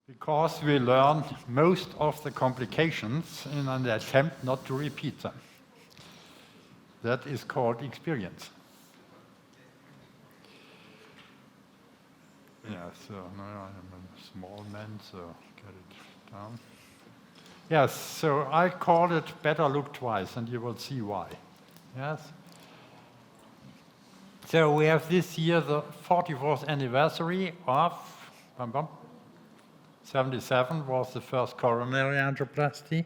Because we learn most of the complications in an attempt not to repeat them. That is called experience. Yeah, so now I'm a small man, so get it down. Yes, so I call it better look twice, and you will see why. Yes. So we have this year the 44th anniversary of 77 was the first coronary angioplasty,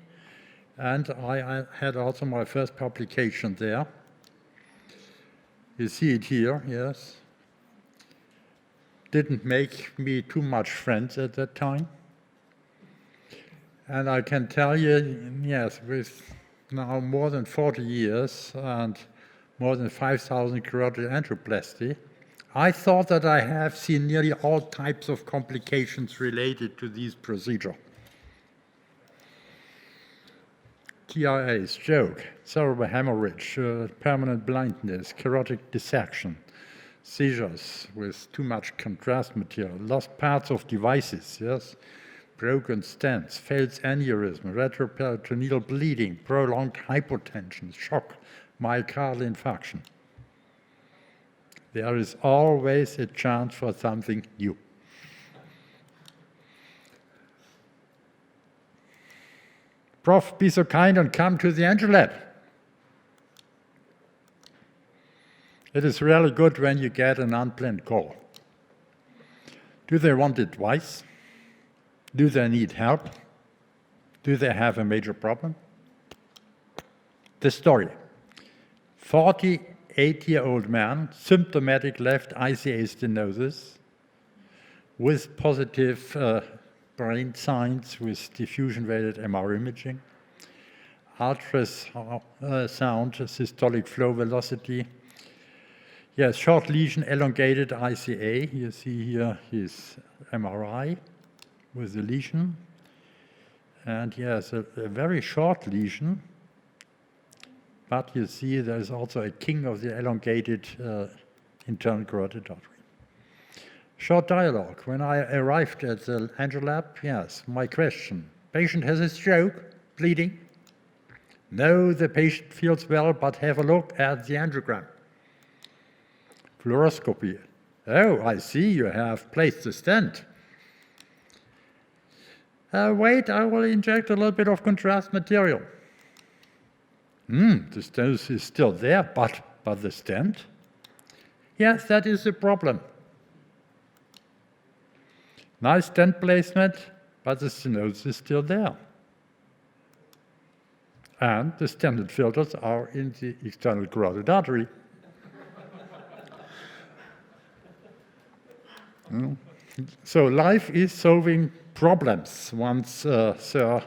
and I had also my first publication there. You see it here, yes. Didn't make me too much friends at that time. And I can tell you, yes, with now more than 40 years and more than 5,000 carotid angioplasty, I thought that I have seen nearly all types of complications related to this procedure. TIA, stroke, cerebral hemorrhage, permanent blindness, carotid dissection, seizures with too much contrast material, lost parts of devices, yes, broken stents, failed aneurysm, retroperitoneal bleeding, prolonged hypotension, shock, myocardial infarction. There is always a chance for something new. Prof, be so kind and come to the Angio Lab. It is really good when you get an unplanned call. Do they want advice? Do they need help? Do they have a major problem? The story. 48-year-old man, symptomatic left ICA stenosis with positive brain signs with diffusion-weighted MR imaging, ultrasound systolic flow velocity. Yes, short lesion, elongated ICA. You see here his MRI with the lesion. And yes, a very short lesion. But you see there's also a king of the elongated internal carotid artery. Short dialogue. When I arrived at the Angio Lab, yes, my question. Patient has a stroke, bleeding. No, the patient feels well, but have a look at the angiogram. Fluoroscopy. Oh, I see you have placed the stent. Wait, I will inject a little bit of contrast material. The stenosis is still there, but the stent? Yes, that is the problem. Nice stent placement, but the stenosis is still there. And the stented filters are in the external carotid artery. So life is solving problems. Once Sir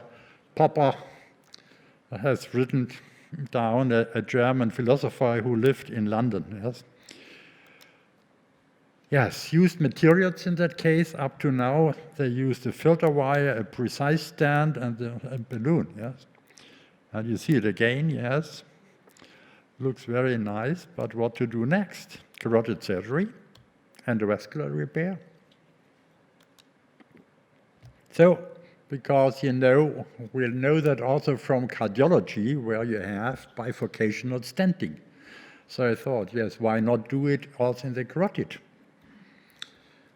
Popper has written down, a German philosopher who lived in London. Yes. Yes, used materials in that case. Up to now, they used a filter wire, a precise stand, and a balloon. Yes, and you see it again. Yes, looks very nice. But what to do next? Carotid surgery, endovascular repair. So, because we'll know that also from cardiology, where you have bifurcational stenting. So I thought, yes, why not do it also in the carotid?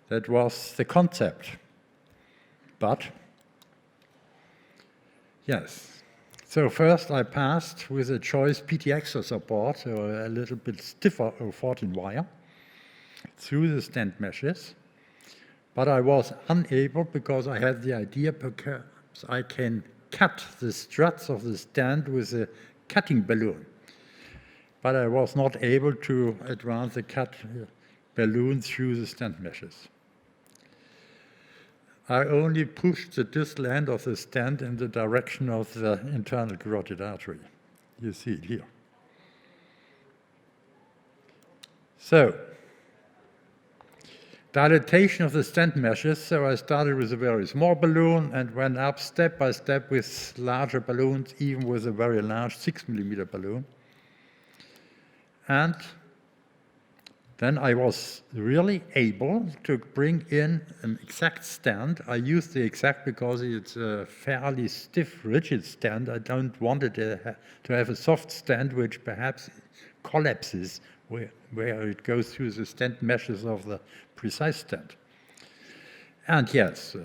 That was the concept. But, yes. So first I passed with a choice PTX support, so a little bit stiffer 14 wire, through the stent meshes. But I was unable, because I had the idea perhaps I can cut the struts of the stent with a cutting balloon. But I was not able to advance the cut balloon through the stent meshes. I only pushed the distal end of the stent in the direction of the internal carotid artery. You see it here. So, dilatation of the stent meshes, so I started with a very small balloon and went up step by step with larger balloons, even with a very large 6 mm balloon. And then I was really able to bring in an exact stand. I use the exact because it's a fairly stiff, rigid stand. I don't want it to have a soft stand which perhaps collapses where it goes through the stand meshes of the precise stand. And yes,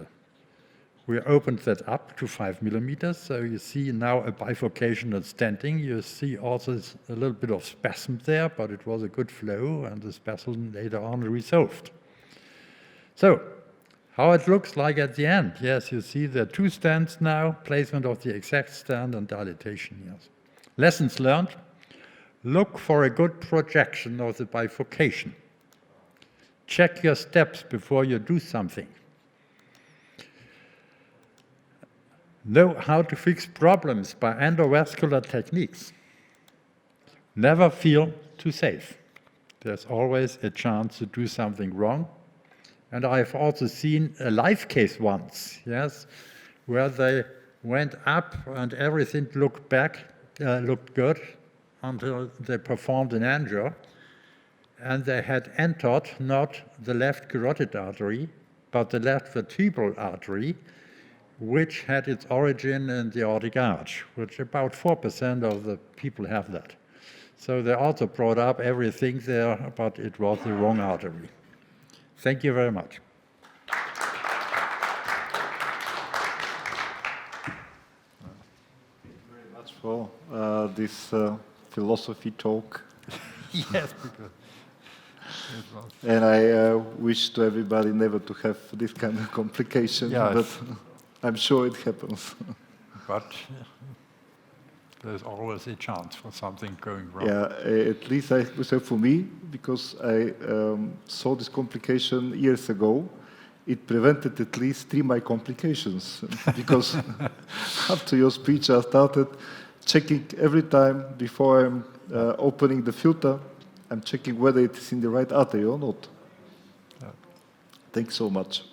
we opened that up to 5 millimeters, so you see now a bifurcational standing. You see also a little bit of spasm there, but it was a good flow, and the spasm later on resolved. So, how it looks like at the end. Yes, you see there are 2 stands now, placement of the exact stand and dilatation, yes. Lessons learned. Look for a good projection of the bifurcation. Check your steps before you do something. Know how to fix problems by endovascular techniques. Never feel too safe. There's always a chance to do something wrong. And I've also seen a live case once, yes, where they went up and everything looked good until they performed an angio, and they had entered not the left carotid artery, but the left vertebral artery, which had its origin in the aortic arch, which about 4% of the people have that. So they also brought up everything there, but it was the wrong artery. Thank you very much. Thank you very much for this philosophy talk. Yes, because and I wish to everybody never to have this kind of complication, yes. But I'm sure it happens. But there's always a chance for something going wrong. Yeah, at least I would say for me, because I saw this complication years ago, it prevented at least 3 my complications. Because after your speech, I started checking every time before I'm opening the filter, I'm checking whether it is in the right artery or not. Yeah. Thanks so much.